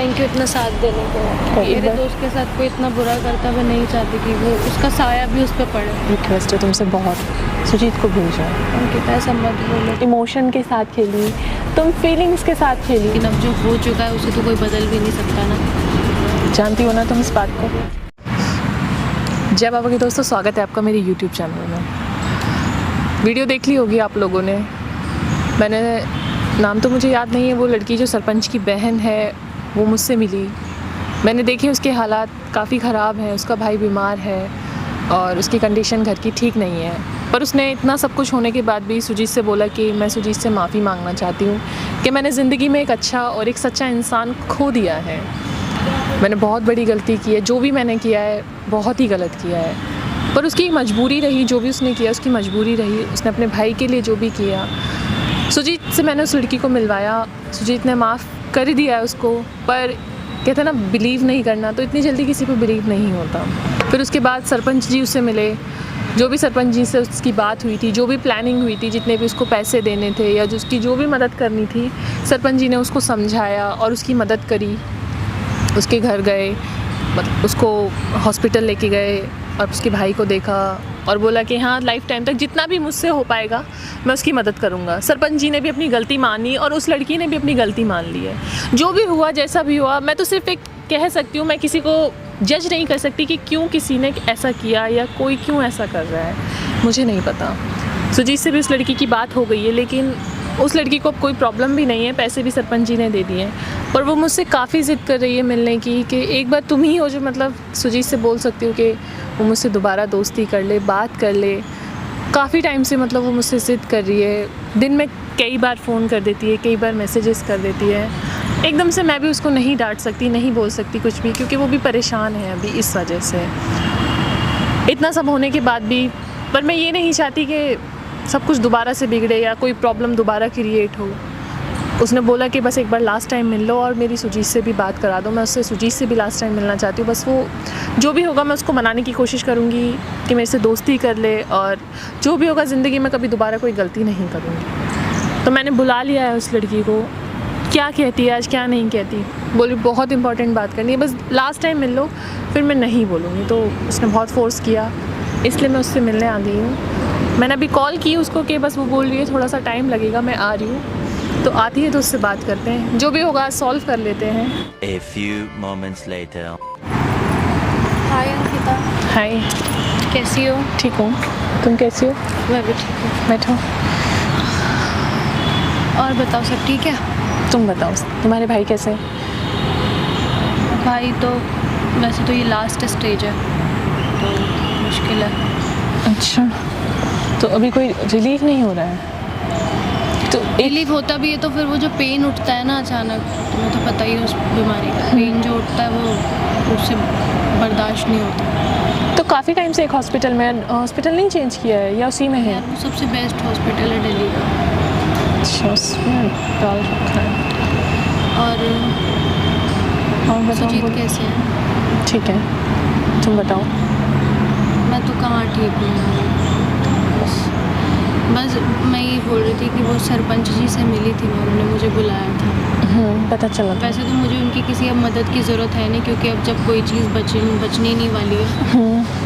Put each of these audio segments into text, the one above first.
Thank you इतना साथ देने के लिए। मेरे दोस्त के साथ कोई इतना बुरा करता, मैं नहीं चाहती कि वो उसका साया भी उस पर पड़े। रिक्वेस्ट है तुमसे बहुत, सुजीत को भूल जाओ। अंकिता ऐसा मत बोलो। इमोशन के साथ खेली तुम, फीलिंग्स के साथ खेली, लेकिन अब जो हो चुका है उसे तो कोई बदल भी नहीं सकता ना। जानती हो ना तुम इस बात को। जय बाबा के दोस्तों, स्वागत है आपका मेरे यूट्यूब चैनल में। वीडियो देख ली होगी आप लोगों ने। मैंने नाम तो मुझे याद नहीं है, वो लड़की जो सरपंच की बहन है वो मुझसे मिली। मैंने देखे उसके हालात काफ़ी ख़राब हैं, उसका भाई बीमार है और उसकी कंडीशन घर की ठीक नहीं है। पर उसने इतना सब कुछ होने के बाद भी सुजीत से बोला कि मैं सुजीत से माफ़ी मांगना चाहती हूँ कि मैंने ज़िंदगी में एक अच्छा और एक सच्चा इंसान खो दिया है। मैंने बहुत बड़ी गलती की है, जो भी मैंने किया है बहुत ही गलत किया है। पर उसकी मजबूरी रही, जो भी उसने किया उसकी मजबूरी रही। उसने अपने भाई के लिए जो भी किया। सुजीत से मैंने उस लड़की को मिलवाया, सुजीत ने माफ़ कर ही दिया है उसको। पर कहते हैं ना, बिलीव नहीं करना, तो इतनी जल्दी किसी पे बिलीव नहीं होता। फिर उसके बाद सरपंच जी उससे मिले। जो भी सरपंच जी से उसकी बात हुई थी, जो भी प्लानिंग हुई थी, जितने भी उसको पैसे देने थे या उसकी जो भी मदद करनी थी, सरपंच जी ने उसको समझाया और उसकी मदद करी। उसके घर गए, मतलब उसको हॉस्पिटल लेके गए और उसके भाई को देखा और बोला कि हाँ, लाइफ टाइम तक जितना भी मुझसे हो पाएगा मैं उसकी मदद करूँगा। सरपंच जी ने भी अपनी गलती मानी और उस लड़की ने भी अपनी गलती मान ली है। जो भी हुआ, जैसा भी हुआ, मैं तो सिर्फ एक कह सकती हूँ, मैं किसी को जज नहीं कर सकती कि क्यों किसी ने ऐसा किया या कोई क्यों ऐसा कर रहा है, मुझे नहीं पता। सुजीत से भी उस लड़की की बात हो गई है, लेकिन उस लड़की को अब कोई प्रॉब्लम भी नहीं है, पैसे भी सरपंच जी ने दे दिए हैं। पर वो मुझसे काफ़ी ज़िद कर रही है मिलने की कि एक बार तुम ही हो जो मतलब सुजीत से बोल सकती हो कि वो मुझसे दोबारा दोस्ती कर ले, बात कर ले। काफ़ी टाइम से मतलब वो मुझसे ज़िद कर रही है। दिन में कई बार फ़ोन कर देती है, कई बार मैसेजेस कर देती है। एकदम से मैं भी उसको नहीं डांट सकती, नहीं बोल सकती कुछ भी, क्योंकि वो भी परेशान है अभी इस वजह से। इतना सब होने के बाद भी, पर मैं ये नहीं चाहती कि सब कुछ दोबारा से बिगड़े या कोई प्रॉब्लम दोबारा क्रिएट हो। उसने बोला कि बस एक बार लास्ट टाइम मिल लो और मेरी सुजीत से भी बात करा दो। मैं उससे सुजीत से भी लास्ट टाइम मिलना चाहती हूँ। बस वो जो भी होगा मैं उसको मनाने की कोशिश करूँगी कि मेरे से दोस्ती कर ले, और जो भी होगा ज़िंदगी में कभी दोबारा कोई गलती नहीं करूँगी। तो मैंने बुला लिया है उस लड़की को। क्या कहती है आज, क्या नहीं कहती। बोली बहुत इंपॉर्टेंट बात करनी है, बस लास्ट टाइम मिल लो, फिर मैं नहीं बोलूँगी। तो उसने बहुत फोर्स किया, इसलिए मैं उससे मिलने आ गई हूँ। मैंने अभी कॉल की उसको कि बस वो बोल रही है थोड़ा सा टाइम लगेगा, मैं आ रही हूँ। तो आती है तो उससे बात करते हैं, जो भी होगा सॉल्व कर लेते हैं। A few moments later. हाय अंकिता। हाय, कैसी हो? ठीक हूँ, तुम कैसी हो? मैं भी ठीक हूँ। बैठो। और बताओ, सब ठीक है? तुम बताओ, तुम्हारे भाई कैसे? भाई तो वैसे तो ये लास्ट स्टेज है, तो मुश्किल है। अच्छा, तो अभी कोई रिलीफ नहीं हो रहा है? तो रिलीफ होता भी है तो फिर वो जो पेन उठता है ना अचानक, तुम्हें तो पता ही है उस बीमारी का पेन जो उठता है वो उससे बर्दाश्त नहीं होता। तो काफ़ी टाइम से एक हॉस्पिटल में, हॉस्पिटल नहीं चेंज किया है या उसी में है? यार वो सबसे बेस्ट हॉस्पिटल है दिल्ली का। अच्छा, उसमें डाल रखा है। और बताओ, सुजीत कैसे है? ठीक है, तुम बताओ। मैं तो कहाँ ठीक हूँ। बस मैं ये बोल रही थी कि वो सरपंच जी से मिली थी, उन्होंने मुझे बुलाया था। पता चला था। वैसे तो मुझे उनकी किसी अब मदद की ज़रूरत है नहीं, क्योंकि अब जब कोई चीज़ बचनी नहीं वाली है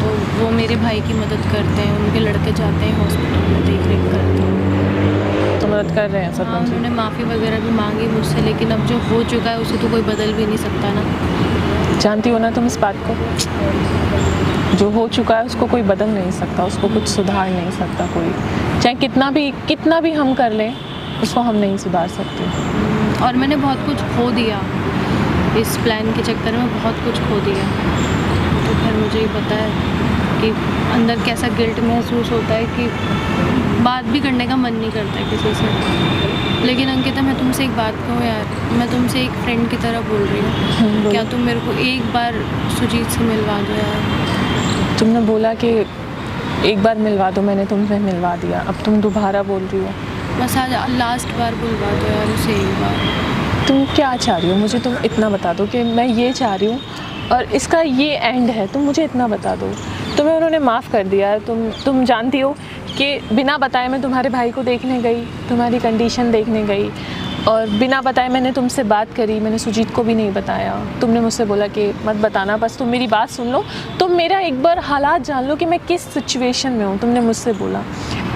तो वो मेरे भाई की मदद करते हैं। उनके लड़के जाते हैं हॉस्पिटल में, देख रेख करते हैं, तो मदद कर रहे हैं हाँ। सरपंच? उन्होंने माफ़ी वगैरह भी मांगी मुझसे, लेकिन अब जो हो चुका है उसे तो कोई बदल भी नहीं सकता ना। जानती हो ना तुम इस बात को, जो हो चुका है उसको कोई बदल नहीं सकता, उसको कुछ सुधार नहीं सकता कोई। चाहे कितना भी हम कर लें, उसको हम नहीं सुधार सकते। और मैंने बहुत कुछ खो दिया इस प्लान के चक्कर में, बहुत कुछ खो दिया। तो फिर मुझे ही पता है कि अंदर कैसा गिल्ट महसूस होता है कि बात भी करने का मन नहीं करता है किसी से। लेकिन अंकिता, मैं तुमसे एक बात कहूँ यार, मैं तुमसे एक फ्रेंड की तरह बोल रही हूँ, क्या तुम मेरे को एक बार सुजीत से मिलवा दो यार? तुमने बोला कि एक बार मिलवा दो, मैंने तुमसे मिलवा दिया, अब तुम दोबारा बोल रही हो। बस आज लास्ट बार बुलवा दो यार उसे एक बार। तुम क्या चाह रही हो मुझे? तुम इतना बता दो कि मैं ये चाह रही हूँ और इसका ये एंड है, तुम मुझे इतना बता दो। तुम्हें उन्होंने माफ़ कर दिया, तुम जानती हो कि बिना बताए मैं तुम्हारे भाई को देखने गई, तुम्हारी कंडीशन देखने गई, और बिना बताए मैंने तुमसे बात करी, मैंने सुजीत को भी नहीं बताया। तुमने मुझसे बोला कि मत बताना, बस तुम मेरी बात सुन लो, तुम मेरा एक बार हालात जान लो कि मैं किस सिचुएशन में हूँ, तुमने मुझसे बोला।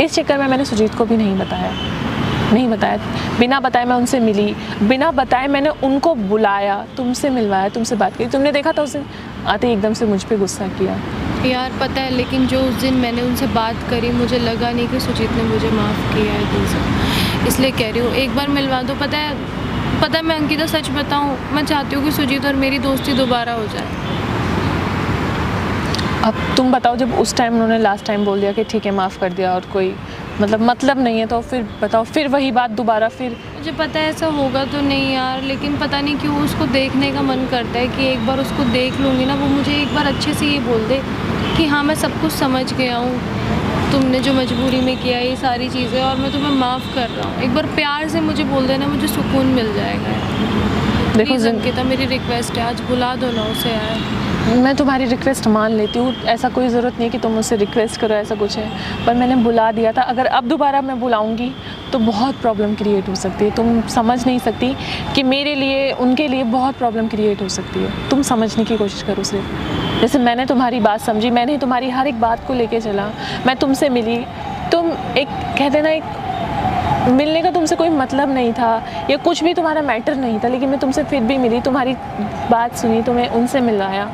इस चक्कर में मैंने सुजीत को भी नहीं बताया। बिना बताए मैं उनसे मिली, बिना बताए मैंने उनको बुलाया, तुमसे मिलवाया, तुमसे बात की। तुमने देखा था उस दिन आते ही एकदम से मुझ पे गुस्सा किया। यार पता है, लेकिन जो उस दिन मैंने उनसे बात करी, मुझे लगा नहीं कि सुजीत ने मुझे माफ़ किया है दिल से, इसलिए कह रही हूँ एक बार मिलवा दो। पता है मैं अंकिता सच बताऊँ, मैं चाहती हूँ कि सुजीत और मेरी दोस्ती दोबारा हो जाए। अब तुम बताओ, जब उस टाइम उन्होंने लास्ट टाइम बोल दिया कि ठीक है माफ़ कर दिया और कोई मतलब नहीं है, तो फिर बताओ फिर वही बात दोबारा फिर। मुझे पता है ऐसा होगा तो नहीं यार, लेकिन पता नहीं क्यों उसको देखने का मन करता है कि एक बार उसको देख लूँगी ना, वो मुझे एक बार अच्छे से ये बोल दे कि हाँ मैं सब कुछ समझ गया हूँ, तुमने जो मजबूरी में किया ये सारी चीज़ें, और मैं तुम्हें माफ़ कर रहा हूँ। एक बार प्यार से मुझे बोल देना, मुझे सुकून मिल जाएगा। देखो अंकिता, मेरी रिक्वेस्ट है, आज बुला दो ना उसे यार। मैं तुम्हारी रिक्वेस्ट मान लेती हूँ, ऐसा कोई ज़रूरत नहीं है कि तुम मुझसे रिक्वेस्ट करो, ऐसा कुछ है, पर मैंने बुला दिया था। अगर अब दोबारा मैं बुलाऊंगी तो बहुत प्रॉब्लम क्रिएट हो सकती है। तुम समझ नहीं सकती कि मेरे लिए उनके लिए बहुत प्रॉब्लम क्रिएट हो सकती है। तुम समझने की कोशिश करो सिर्फ। जैसे मैंने तुम्हारी बात समझी, मैंने तुम्हारी हर एक बात को लेके चला, मैं तुमसे मिली, तुम एक कहते ना, एक मिलने का तुमसे कोई मतलब नहीं था या कुछ भी तुम्हारा मैटर नहीं था, लेकिन मैं तुमसे फिर भी मिली, तुम्हारी बात सुनी, तुम्हें उनसे मिलाया।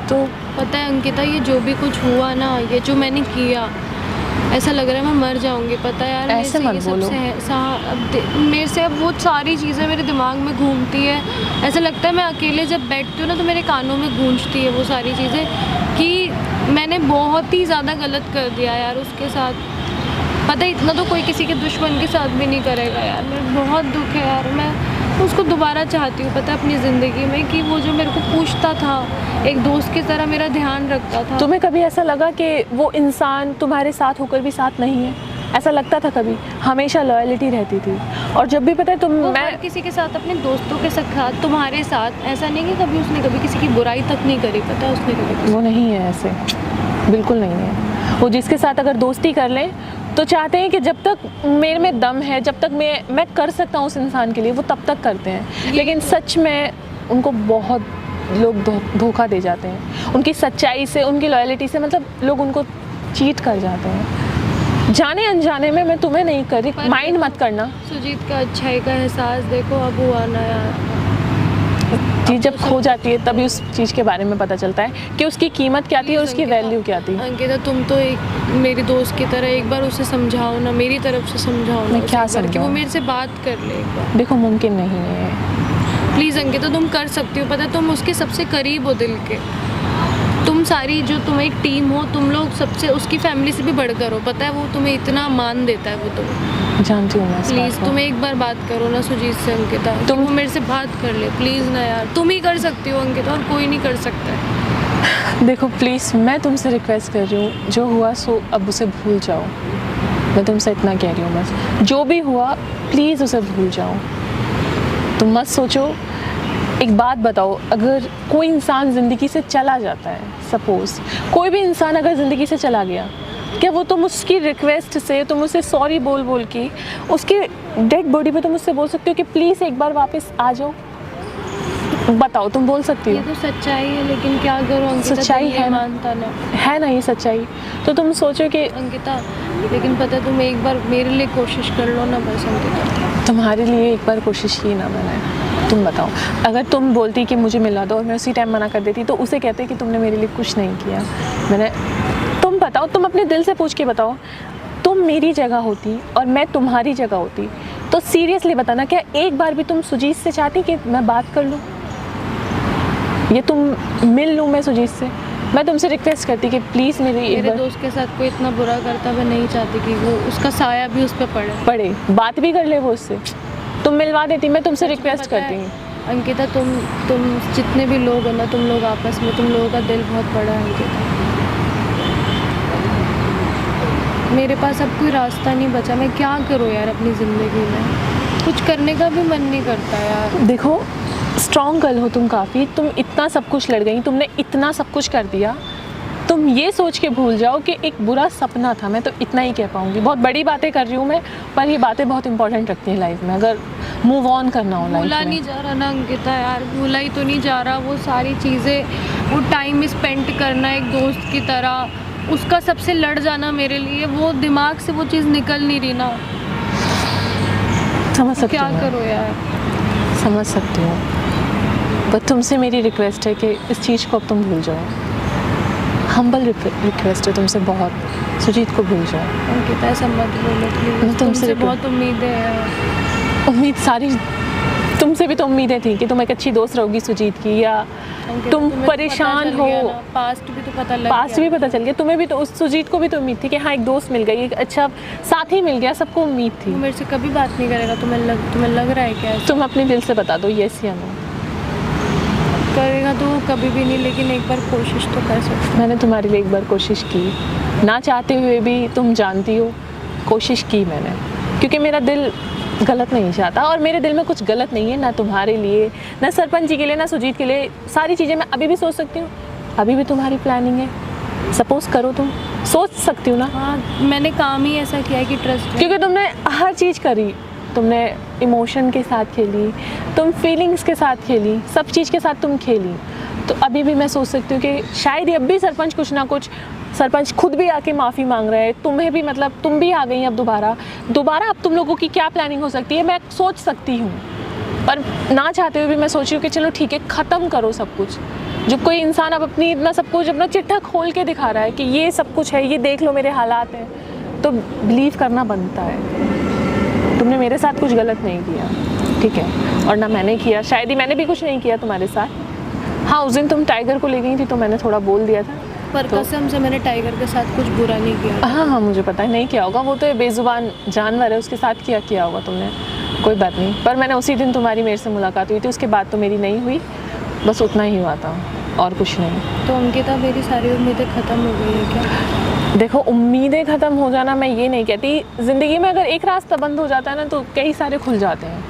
तो पता है अंकिता, ये जो भी कुछ हुआ ना, ये जो मैंने किया, ऐसा लग रहा है मैं मर जाऊंगी। पता है यार, ऐसे मत बोलो। मेरे से अब वो सारी चीज़ें मेरे दिमाग में घूमती है। ऐसा लगता है मैं अकेले जब बैठती हूँ ना, तो मेरे कानों में गूंजती है वो सारी चीज़ें कि मैंने बहुत ही ज़्यादा गलत कर दिया यार उसके साथ। पता है, इतना तो कोई किसी के दुश्मन के साथ भी नहीं करेगा यार। मेरे बहुत दुख है यार, मैं उसको दोबारा चाहती हूँ पता है अपनी ज़िंदगी में, कि वो जो मेरे को पूछता था, एक दोस्त की तरह मेरा ध्यान रखता था। तुम्हें कभी ऐसा लगा कि वो इंसान तुम्हारे साथ होकर भी साथ नहीं है? ऐसा लगता था कभी? हमेशा लॉयल्टी रहती थी। और जब भी पता है मैं किसी के साथ, अपने दोस्तों के साथ, तुम्हारे साथ, ऐसा नहीं कि कभी उसने कभी किसी की बुराई तक नहीं करी। पता है उसने कभी, वो नहीं है ऐसे, बिल्कुल नहीं है। वो जिसके साथ अगर दोस्ती कर लें तो चाहते हैं कि जब तक मेरे में दम है, जब तक मैं कर सकता हूँ उस इंसान के लिए, वो तब तक करते हैं। लेकिन सच में उनको बहुत लोग धोखा दे जाते हैं। उनकी सच्चाई से, उनकी लॉयल्टी से, मतलब लोग उनको चीट कर जाते हैं जाने अनजाने में। मैं तुम्हें नहीं कर रही, माइंड मत करना। सुजीत का अच्छाई का एहसास देखो अब हुआ ना यार। चीज़ जब खो जाती है तभी उस चीज़ के बारे में पता चलता है कि उसकी कीमत क्या थी और उसकी वैल्यू क्या थी। अंकिता, तुम तो एक मेरी दोस्त की तरह एक बार उसे समझाओ ना, मेरी तरफ से समझाओ ना। मैं क्या समझाऊं? कि वो मेरे से बात कर ले एक बार। देखो मुमकिन नहीं है। प्लीज़ अंकिता, तुम कर सकती हो। पता है तुम उसके सबसे करीब हो दिल के। तुम सारी जो तुम एक टीम हो, तुम लोग सबसे, उसकी फैमिली से भी बढ़कर हो। पता है वो तुम्हें इतना मान देता है, वो तुम्हें जानती हूँ मैं। प्लीज़ तुम एक बार बात करो ना सुजीत से अंकिता, तुम वो मेरे से बात कर ले प्लीज़ ना यार। तुम ही कर सकती हो अंकिता, और कोई नहीं कर सकता है। देखो प्लीज़, मैं तुमसे रिक्वेस्ट कर रही हूँ, जो हुआ सो अब उसे भूल जाओ। मैं तुमसे इतना कह रही हूँ बस, जो भी हुआ प्लीज़ उसे भूल जाओ। तुम मत सोचो। एक बात बताओ, अगर कोई इंसान ज़िंदगी से चला जाता है, सपोज़ कोई भी इंसान अगर ज़िंदगी से चला गया, क्या वो तुम उसकी रिक्वेस्ट से, तुम उसे सॉरी बोल के उसके डेड बॉडी पे तुम उससे बोल सकते हो कि प्लीज़ एक बार वापस आ जाओ? बताओ, तुम बोल सकती हो? ये तो सच्चाई है, लेकिन क्या करो अंकिता, सच्चाई है मानता ना है ना ये सच्चाई। तो तुम सोचो कि अंकिता, लेकिन पता तुम एक बार मेरे लिए कोशिश कर लो ना बस अंकिता। तुम्हारे लिए एक बार कोशिश की ना मैंने। तुम बताओ, अगर तुम बोलती कि मुझे मिला दो और मैं उसी टाइम मना कर देती, तो उसे कहते कि तुमने मेरे लिए कुछ नहीं किया। मैंने, तुम बताओ, तुम अपने दिल से पूछ के बताओ, तुम मेरी जगह होती और मैं तुम्हारी जगह होती, तो सीरियसली बताना, क्या एक बार भी तुम सुजीत से चाहती कि मैं बात कर लूँ, ये तुम मिल लूँ मैं सुजीत से? मैं तुमसे रिक्वेस्ट करती कि प्लीज़ मेरे दोस्त के साथ कोई इतना बुरा करता, मैं नहीं चाहती कि वो, उसका साया भी उस पर पड़े, बात भी कर ले वो उससे। तुम मिलवा देती, मैं तुमसे रिक्वेस्ट करती हूँ। अंकिता, तुम जितने भी लोग हो ना, तुम लोग आपस में, तुम लोगों का दिल बहुत बड़ा है अंकिता। मेरे पास अब कोई रास्ता नहीं बचा, मैं क्या करूँ यार अपनी ज़िंदगी में? कुछ करने का भी मन नहीं करता यार। देखो, स्ट्रॉन्ग गर्ल हो तुम काफ़ी, तुम इतना सब कुछ लड़ गई, तुमने इतना सब कुछ कर दिया, तुम तुम ये सोच के भूल जाओ कि एक बुरा सपना था। मैं तो इतना ही कह पाऊँगी। बहुत बड़ी बातें कर रही हूँ मैं, पर ये बातें बहुत इंपॉर्टेंट रखती हैं लाइफ में, अगर मूव ऑन करना हो लाइफ भूला में। नहीं जा रहा ना अंकिता यार, भूला ही तो नहीं जा रहा वो सारी चीज़ें, वो टाइम स्पेंड करना एक दोस्त की तरह, उसका सबसे लड़ जाना मेरे लिए, वो दिमाग से वो चीज़ निकल नहीं रही ना। समझ सकती क्या हूँ, करो यार। समझ सकती हूँ, पर तुमसे मेरी रिक्वेस्ट है कि इस चीज़ को अब तुम भूल जाओ। हम्बल रिक्वेस्ट है तुमसे बहुत, सुजीत को भूल जाओ। अंकिता ऐसा मत बोलो प्लीज, मैं तुमसे बहुत उम्मीदें हैं। उम्मीद सारी, तुमसे भी तो उम्मीदें थी कि तुम एक अच्छी दोस्त रहोगी सुजीत की, या तुम परेशान हो। पास्ट भी तो पता लग पास्ट भी पता चल गया तुम्हें भी, तो उस सुजीत को भी तो उम्मीद थी कि हाँ एक दोस्त मिल गई, एक अच्छा साथी मिल गया, सबको उम्मीद थी। वो मेरे से कभी बात नहीं करेगा, तुम्हें लग रहा है क्या ऐसा? तुम अपने दिल से बता दो यस या नो। करेगा तो कभी भी नहीं, लेकिन एक बार कोशिश तो कर सकते हो। मैंने तुम्हारे लिए एक बार कोशिश की, ना चाहते हुए भी, तुम जानती हो कोशिश की मैंने, क्योंकि मेरा दिल गलत नहीं चाहता, और मेरे दिल में कुछ गलत नहीं है, ना तुम्हारे लिए, ना सरपंच जी के लिए, ना सुजीत के लिए। सारी चीज़ें मैं अभी भी सोच सकती हूँ, अभी भी तुम्हारी प्लानिंग है, सपोज करो तुम सोच सकती हो ना। हाँ, मैंने काम ही ऐसा किया है कि ट्रस्ट, क्योंकि तुमने हर चीज़ करी, तुमने इमोशन के साथ खेली, तुम फीलिंग्स के साथ खेली, सब चीज़ के साथ तुम खेली। तो अभी भी मैं सोच सकती हूँ कि शायद ही अब भी सरपंच कुछ ना कुछ, सरपंच खुद भी आके माफ़ी मांग रहा है, तुम्हें भी, मतलब तुम भी आ गई अब दोबारा अब तुम लोगों की क्या प्लानिंग हो सकती है मैं सोच सकती हूँ, पर ना चाहते हुए भी मैं सोच रही हूँ कि चलो ठीक है, ख़त्म करो सब कुछ। जब कोई इंसान अब अपनी इतना सब कुछ अपना चिट्ठा खोल के दिखा रहा है कि ये सब कुछ है, ये देख लो मेरे हालात हैं, तो बिलीव करना बनता है। तुमने मेरे साथ कुछ गलत नहीं किया, ठीक है, और ना मैंने किया, शायद ही मैंने भी कुछ नहीं किया तुम्हारे साथ। हाँ, उस दिन तुम टाइगर को ले गई थी तो मैंने थोड़ा बोल दिया था, पर तो कसम से मैंने टाइगर के साथ कुछ बुरा नहीं किया। हाँ, मुझे पता है नहीं किया होगा, वो तो बेजुबान जानवर है, उसके साथ किया होगा तुमने, कोई बात नहीं। पर मैंने उसी दिन तुम्हारी मेरे से मुलाकात हुई थी, उसके बाद तो मेरी नहीं हुई, बस उतना ही हुआ था और कुछ नहीं। तो अंकिता मेरी सारी उम्मीदें ख़त्म हो गई है क्या? देखो, उम्मीदें ख़त्म हो जाना मैं ये नहीं कहती, ज़िंदगी में अगर एक रास्ता बंद हो जाता है ना तो कई सारे खुल जाते हैं।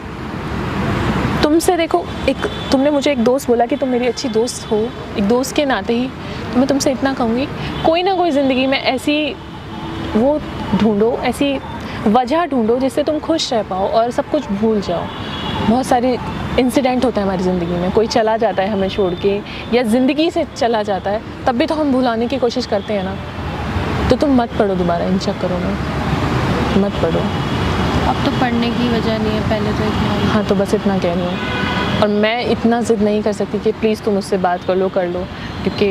तुमसे देखो, एक तुमने मुझे एक दोस्त बोला कि तुम मेरी अच्छी दोस्त हो, एक दोस्त के नाते ही तो मैं तुमसे इतना कहूँगी, कोई ना कोई ज़िंदगी में ऐसी वो ढूंढो, ऐसी वजह ढूंढो जिससे तुम खुश रह पाओ और सब कुछ भूल जाओ। बहुत सारे इंसिडेंट होता है हमारी ज़िंदगी में, कोई चला जाता है हमें छोड़ के, या ज़िंदगी से चला जाता है, तब भी तो हम भुलाने की कोशिश करते हैं ना। तो तुम मत पढ़ो दोबारा इन चक्करों में, मत पढ़ो। अब तो पढ़ने की वजह नहीं है, पहले तो इतना। हाँ, तो बस इतना कह रही हूँ, और मैं इतना ज़िद नहीं कर सकती कि प्लीज़ तुम मुझसे बात कर लो, क्योंकि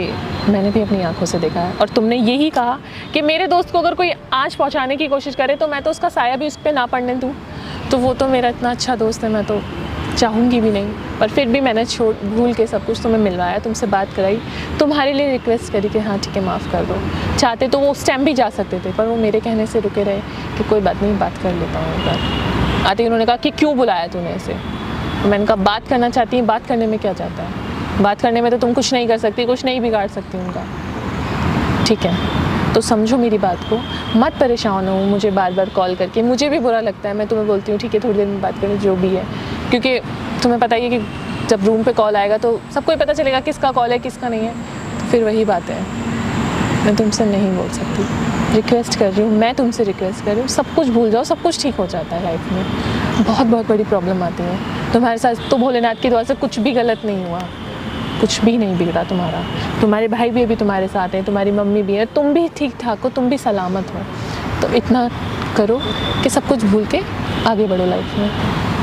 मैंने भी अपनी आंखों से देखा है। और तुमने यही कहा कि मेरे दोस्त को अगर कोई आँच पहुँचाने की कोशिश करे तो मैं तो उसका साया भी उस पर ना पड़ने दूँ, तो वो तो मेरा इतना अच्छा दोस्त है, मैं तो चाहूँगी भी नहीं। पर फिर भी मैंने भूल के सब कुछ तुम्हें मिलवाया, तुमसे बात कराई, तुम्हारे लिए रिक्वेस्ट करी कि हाँ ठीक है माफ़ कर दो। चाहते तो वो उस टाइम भी जा सकते थे, पर वो मेरे कहने से रुके रहे कि कोई बात नहीं, बात कर लेता हूँ एक बार। आते ही उन्होंने कहा कि क्यों बुलाया तूने ऐसे, तो मैंने कहा बात करना चाहती है, बात करने में क्या जाता है, बात करने में तो तुम कुछ नहीं कर सकती, कुछ नहीं बिगाड़ सकती उनका, ठीक है। तो समझो मेरी बात को, मत परेशान हो मुझे बार बार कॉल करके, मुझे भी बुरा लगता है, मैं तुम्हें बोलती हूँ ठीक है थोड़ी देर में बात करें जो भी है, क्योंकि तुम्हें पता ही है कि जब रूम पे कॉल आएगा तो सबको ही पता चलेगा किसका कॉल है किसका नहीं है, तो फिर वही बात है, मैं तुमसे नहीं बोल सकती, रिक्वेस्ट कर रही हूँ, मैं तुमसे रिक्वेस्ट कर रही हूँ, सब कुछ भूल जाओ, सब कुछ ठीक हो जाता है लाइफ में। बहुत बहुत बड़ी प्रॉब्लम आती है तुम्हारे साथ, तो भोलेनाथ की दुआ से कुछ भी गलत नहीं हुआ, कुछ भी नहीं बिगड़ा तुम्हारा, तुम्हारे भाई भी अभी तुम्हारे साथ हैं, तुम्हारी मम्मी भी है, तुम भी ठीक ठाक हो, तुम भी सलामत हो, तो इतना करो कि सब कुछ भूल के आगे बढ़ो लाइफ में।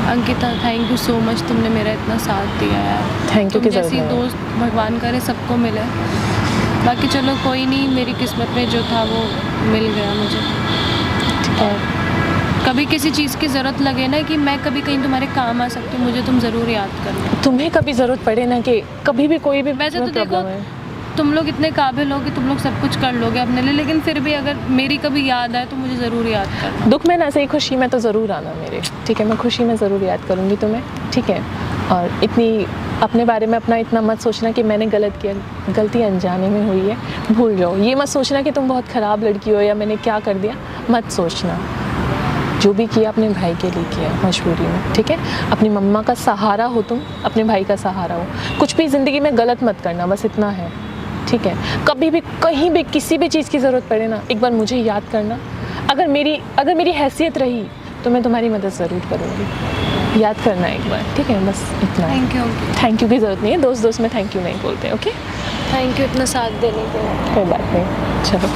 Ankita, thank you so much, तुमने मेरा इतना साथ दिया यार। Thank you. तुम जैसी दोस्त भगवान करे सबको मिले, बाकी चलो कोई नहीं, मेरी किस्मत में जो था वो मिल गया मुझे। और कभी किसी चीज़ की ज़रूरत लगे ना कि मैं कभी कहीं तुम्हारे काम आ सकती हूँ, मुझे तुम ज़रूर याद करना। तुम्हें कभी ज़रूरत पड़े ना कि कभी भी कोई भी वैसे तो देखो तुम लोग इतने काबिल हो कि तुम लोग सब कुछ कर लोगे अपने लिए, लेकिन फिर भी अगर मेरी कभी याद आए तो मुझे ज़रूर याद करना। दुख में ना सही, खुशी में तो ज़रूर आना मेरे, ठीक है, मैं खुशी में ज़रूर याद करूँगी तुम्हें, ठीक है। और इतनी अपने बारे में अपना इतना मत सोचना कि मैंने गलत किया, गलती अनजाने में हुई है, भूल जाओ। ये मत सोचना कि तुम बहुत ख़राब लड़की हो या मैंने क्या कर दिया, मत सोचना। जो भी किया अपने भाई के लिए किया मजबूरी में, ठीक है। अपनी मम्मा का सहारा हो तुम, अपने भाई का सहारा हो, कुछ भी ज़िंदगी में गलत मत करना, बस इतना है, ठीक है, कभी भी कहीं भी किसी भी चीज़ की ज़रूरत पड़े ना, एक बार मुझे याद करना। अगर मेरी हैसियत रही तो मैं तुम्हारी मदद ज़रूर करूँगी, याद करना एक बार, ठीक है? बस इतना। Thank you. थैंक यू की ज़रूरत नहीं है, दोस्त दोस्त में थैंक यू नहीं बोलते, ओके? थैंक यू इतना साथ देने के लिए। कोई बात नहीं, चलो।